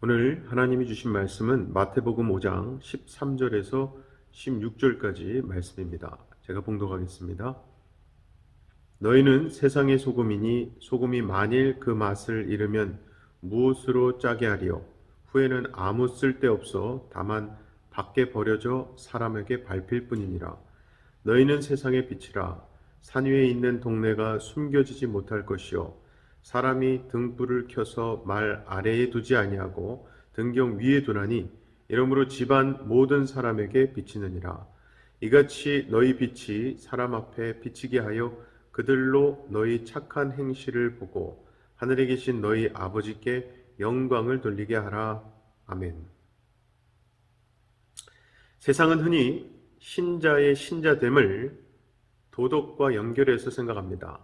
오늘 하나님이 주신 말씀은 마태복음 5장 13절에서 16절까지 말씀입니다. 제가 봉독하겠습니다. 너희는 세상의 소금이니 소금이 만일 그 맛을 잃으면 무엇으로 짜게 하리요? 후에는 아무 쓸데없어 다만 밖에 버려져 사람에게 밟힐 뿐이니라. 너희는 세상의 빛이라. 산 위에 있는 동네가 숨겨지지 못할 것이요 사람이 등불을 켜서 말 아래에 두지 아니하고 등경 위에 두나니 이러므로 집안 모든 사람에게 비치느니라. 이같이 너희 빛이 사람 앞에 비치게 하여 그들로 너희 착한 행실을 보고 하늘에 계신 너희 아버지께 영광을 돌리게 하라. 아멘. 세상은 흔히 신자의 신자됨을 도덕과 연결해서 생각합니다.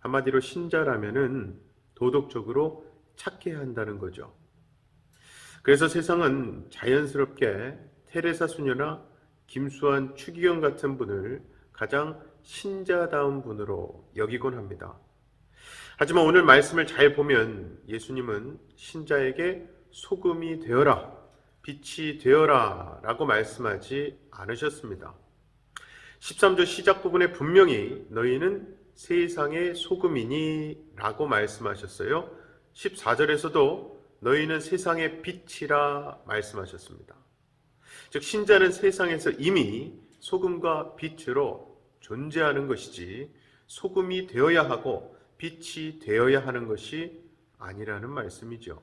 한마디로 신자라면은 도덕적으로 착해야 한다는 거죠. 그래서 세상은 자연스럽게 테레사 수녀나 김수환, 추기경 같은 분을 가장 신자다운 분으로 여기곤 합니다. 하지만 오늘 말씀을 잘 보면 예수님은 신자에게 소금이 되어라, 빛이 되어라 라고 말씀하지 않으셨습니다. 13절 시작 부분에 분명히 너희는 세상의 소금이니 라고 말씀하셨어요. 14절에서도 너희는 세상의 빛이라 말씀하셨습니다. 즉 신자는 세상에서 이미 소금과 빛으로 존재하는 것이지 소금이 되어야 하고 빛이 되어야 하는 것이 아니라는 말씀이죠.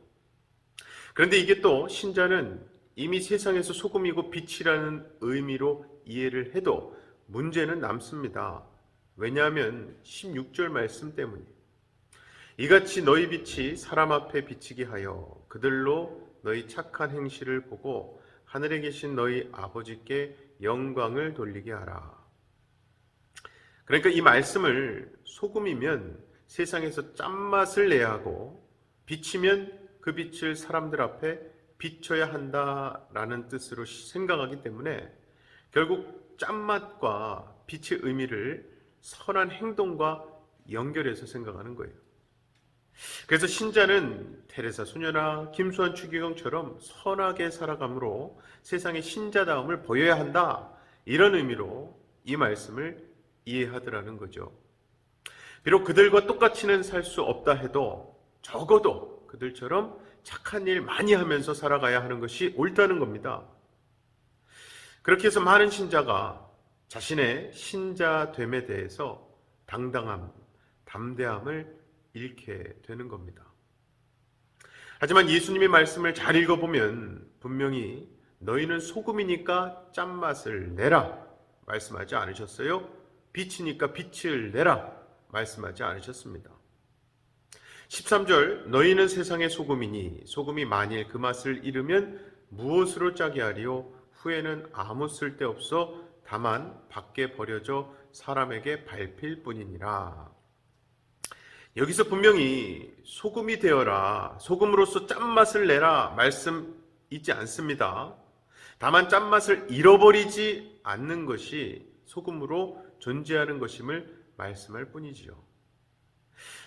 그런데 이게 또 신자는 이미 세상에서 소금이고 빛이라는 의미로 이해를 해도 문제는 남습니다. 왜냐하면 16절 말씀 때문이에요. 이같이 너희 빛이 사람 앞에 비치게 하여 그들로 너희 착한 행실을 보고 하늘에 계신 너희 아버지께 영광을 돌리게 하라. 그러니까 이 말씀을 소금이면 세상에서 짠맛을 내야 하고 빛이면 그 빛을 사람들 앞에 비춰야 한다라는 뜻으로 생각하기 때문에 결국 짠맛과 빛의 의미를 선한 행동과 연결해서 생각하는 거예요. 그래서 신자는 테레사 수녀나 김수환 추기경처럼 선하게 살아감으로 세상의 신자다움을 보여야 한다. 이런 의미로 이 말씀을 이해하더라는 거죠. 비록 그들과 똑같이는 살 수 없다 해도 적어도 그들처럼 착한 일 많이 하면서 살아가야 하는 것이 옳다는 겁니다. 그렇게 해서 많은 신자가 자신의 신자됨에 대해서 당당함, 담대함을 잃게 되는 겁니다. 하지만 예수님의 말씀을 잘 읽어보면 분명히 너희는 소금이니까 짠맛을 내라 말씀하지 않으셨어요? 빛이니까 빛을 내라 말씀하지 않으셨습니다. 13절 너희는 세상의 소금이니 소금이 만일 그 맛을 잃으면 무엇으로 짜게 하리요? 후에는 아무 쓸데없어 다만 밖에 버려져 사람에게 밟힐 뿐이니라. 여기서 분명히 소금이 되어라, 소금으로서 짠맛을 내라 말씀 있지 않습니다. 다만 짠맛을 잃어버리지 않는 것이 소금으로 존재하는 것임을 말씀할 뿐이지요.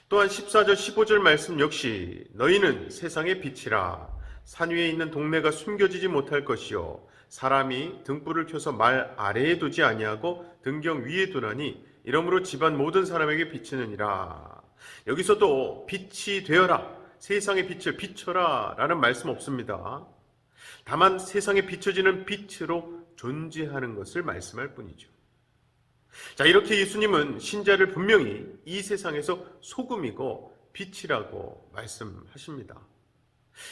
또한 14절 15절 말씀 역시 너희는 세상의 빛이라. 산 위에 있는 동네가 숨겨지지 못할 것이요 사람이 등불을 켜서 말 아래에 두지 아니하고 등경 위에 두나니 이러므로 집안 모든 사람에게 비치느니라. 여기서도 빛이 되어라, 세상의 빛을 비춰라 라는 말씀 없습니다. 다만 세상에 비춰지는 빛으로 존재하는 것을 말씀할 뿐이죠. 자, 이렇게 예수님은 신자를 분명히 이 세상에서 소금이고 빛이라고 말씀하십니다.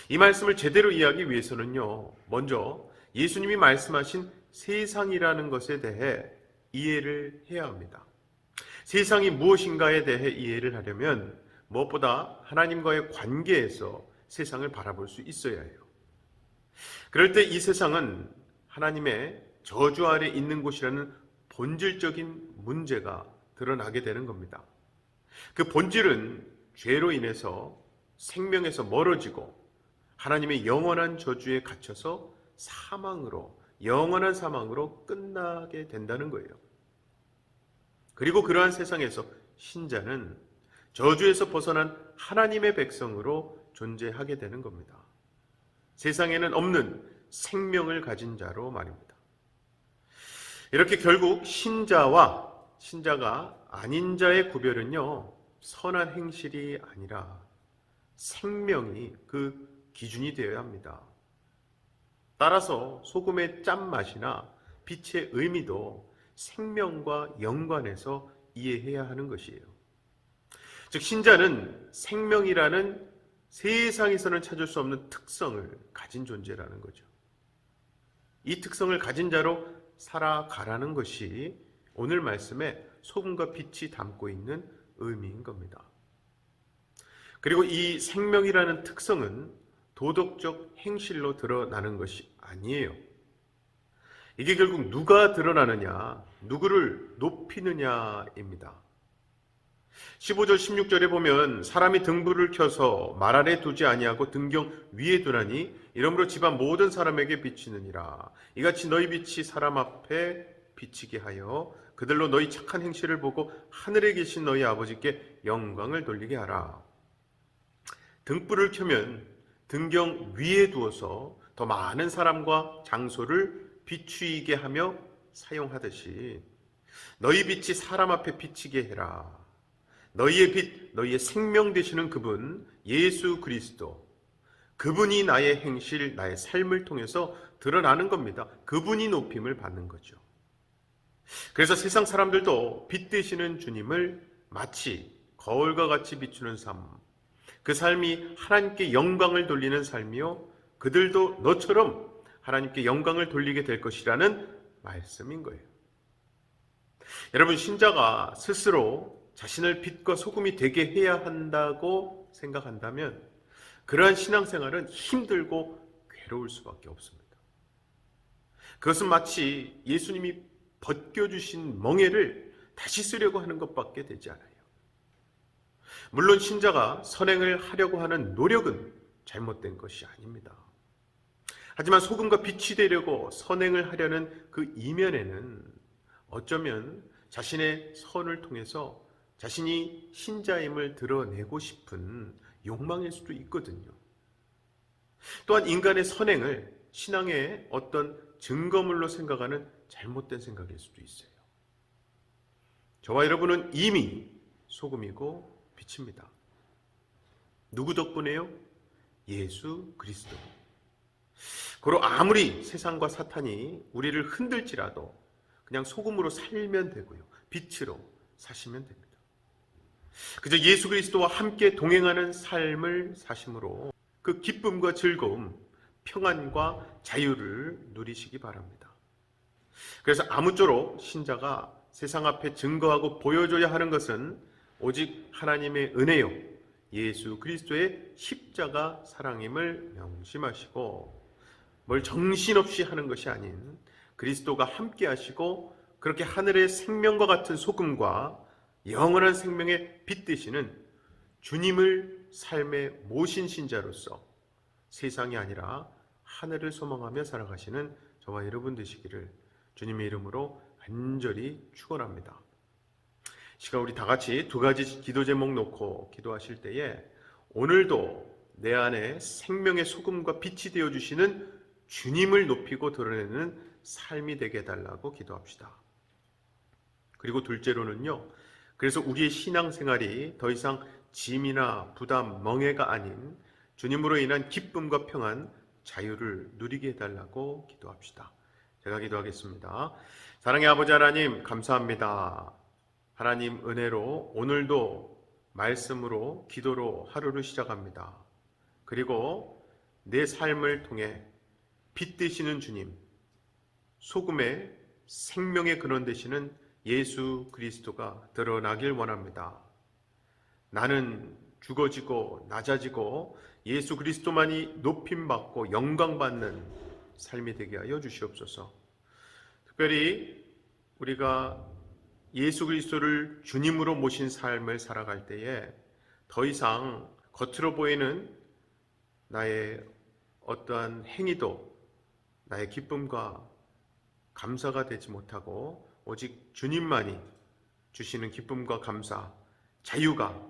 이 말씀을 제대로 이해하기 위해서는요, 먼저 예수님이 말씀하신 세상이라는 것에 대해 이해를 해야 합니다. 세상이 무엇인가에 대해 이해를 하려면 무엇보다 하나님과의 관계에서 세상을 바라볼 수 있어야 해요. 그럴 때 이 세상은 하나님의 저주 아래 있는 곳이라는 본질적인 문제가 드러나게 되는 겁니다. 그 본질은 죄로 인해서 생명에서 멀어지고 하나님의 영원한 저주에 갇혀서 영원한 사망으로 끝나게 된다는 거예요. 그리고 그러한 세상에서 신자는 저주에서 벗어난 하나님의 백성으로 존재하게 되는 겁니다. 세상에는 없는 생명을 가진 자로 말입니다. 이렇게 결국 신자와 신자가 아닌 자의 구별은요, 선한 행실이 아니라 생명이 그 기준이 되어야 합니다. 따라서 소금의 짠맛이나 빛의 의미도 생명과 연관해서 이해해야 하는 것이에요. 즉 신자는 생명이라는 세상에서는 찾을 수 없는 특성을 가진 존재라는 거죠. 이 특성을 가진 자로 살아가라는 것이 오늘 말씀에 소금과 빛이 담고 있는 의미인 겁니다. 그리고 이 생명이라는 특성은 도덕적 행실로 드러나는 것이 아니에요. 이게 결국 누가 드러나느냐, 누구를 높이느냐입니다. 15절 16절에 보면 사람이 등불을 켜서 말 아래 두지 아니하고 등경 위에 두나니 이러므로 집안 모든 사람에게 비치느니라. 이같이 너희 빛이 사람 앞에 비치게 하여 그들로 너희 착한 행실을 보고 하늘에 계신 너희 아버지께 영광을 돌리게 하라. 등불을 켜면 등경 위에 두어서 더 많은 사람과 장소를 비추이게 하며 사용하듯이 너희 빛이 사람 앞에 비치게 해라. 너희의 빛, 너희의 생명 되시는 그분 예수 그리스도, 그분이 나의 행실, 나의 삶을 통해서 드러나는 겁니다. 그분이 높임을 받는 거죠. 그래서 세상 사람들도 빛 되시는 주님을 마치 거울과 같이 비추는 삶, 그 삶이 하나님께 영광을 돌리는 삶이요, 그들도 너처럼 하나님께 영광을 돌리게 될 것이라는 말씀인 거예요. 여러분, 신자가 스스로 자신을 빛과 소금이 되게 해야 한다고 생각한다면 그러한 신앙생활은 힘들고 괴로울 수밖에 없습니다. 그것은 마치 예수님이 벗겨주신 멍에를 다시 쓰려고 하는 것밖에 되지 않아요. 물론 신자가 선행을 하려고 하는 노력은 잘못된 것이 아닙니다. 하지만 소금과 빛이 되려고 선행을 하려는 그 이면에는 어쩌면 자신의 선을 통해서 자신이 신자임을 드러내고 싶은 욕망일 수도 있거든요. 또한 인간의 선행을 신앙의 어떤 증거물로 생각하는 잘못된 생각일 수도 있어요. 저와 여러분은 이미 소금이고 빛입니다. 누구 덕분에요? 예수 그리스도. 그리고 아무리 세상과 사탄이 우리를 흔들지라도 그냥 소금으로 살면 되고요. 빛으로 사시면 됩니다. 그저 예수 그리스도와 함께 동행하는 삶을 사심으로 그 기쁨과 즐거움, 평안과 자유를 누리시기 바랍니다. 그래서 아무쪼록 신자가 세상 앞에 증거하고 보여줘야 하는 것은 오직 하나님의 은혜요, 예수 그리스도의 십자가 사랑임을 명심하시고 뭘 정신없이 하는 것이 아닌 그리스도가 함께 하시고 그렇게 하늘의 생명과 같은 소금과 영원한 생명의 빛 되시는 주님을 삶에 모신 신자로서 세상이 아니라 하늘을 소망하며 살아가시는 저와 여러분 되시기를 주님의 이름으로 간절히 축원합니다. 시간 우리 다 같이 두 가지 기도 제목 놓고 기도하실 때에 오늘도 내 안에 생명의 소금과 빛이 되어 주시는 주님을 높이고 드러내는 삶이 되게 해달라고 기도합시다. 그리고 둘째로는요, 그래서 우리의 신앙생활이 더 이상 짐이나 부담, 멍해가 아닌 주님으로 인한 기쁨과 평안, 자유를 누리게 해달라고 기도합시다. 제가 기도하겠습니다. 사랑의 아버지 하나님, 감사합니다. 하나님 은혜로 오늘도 말씀으로 기도로 하루를 시작합니다. 그리고 내 삶을 통해 빛 되시는 주님, 소금의 생명의 근원 되시는 예수 그리스도가 드러나길 원합니다. 나는 죽어지고 낮아지고 예수 그리스도만이 높임받고 영광받는 삶이 되게 하여 주시옵소서. 특별히 우리가 예수 그리스도를 주님으로 모신 삶을 살아갈 때에 더 이상 겉으로 보이는 나의 어떠한 행위도 나의 기쁨과 감사가 되지 못하고 오직 주님만이 주시는 기쁨과 감사, 자유가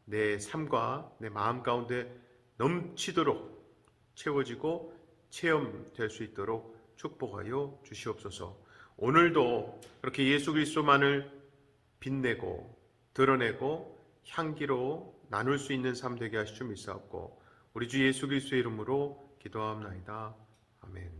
내 삶과 내 마음 가운데 넘치도록 채워지고 체험될 수 있도록 축복하여 주시옵소서. 오늘도 그렇게 예수 그리스도만을 빛내고 드러내고 향기로 나눌 수 있는 삶 되게 하시 줄 믿사옵고 우리 주 예수 그리스도의 이름으로 기도하옵나이다. 아멘.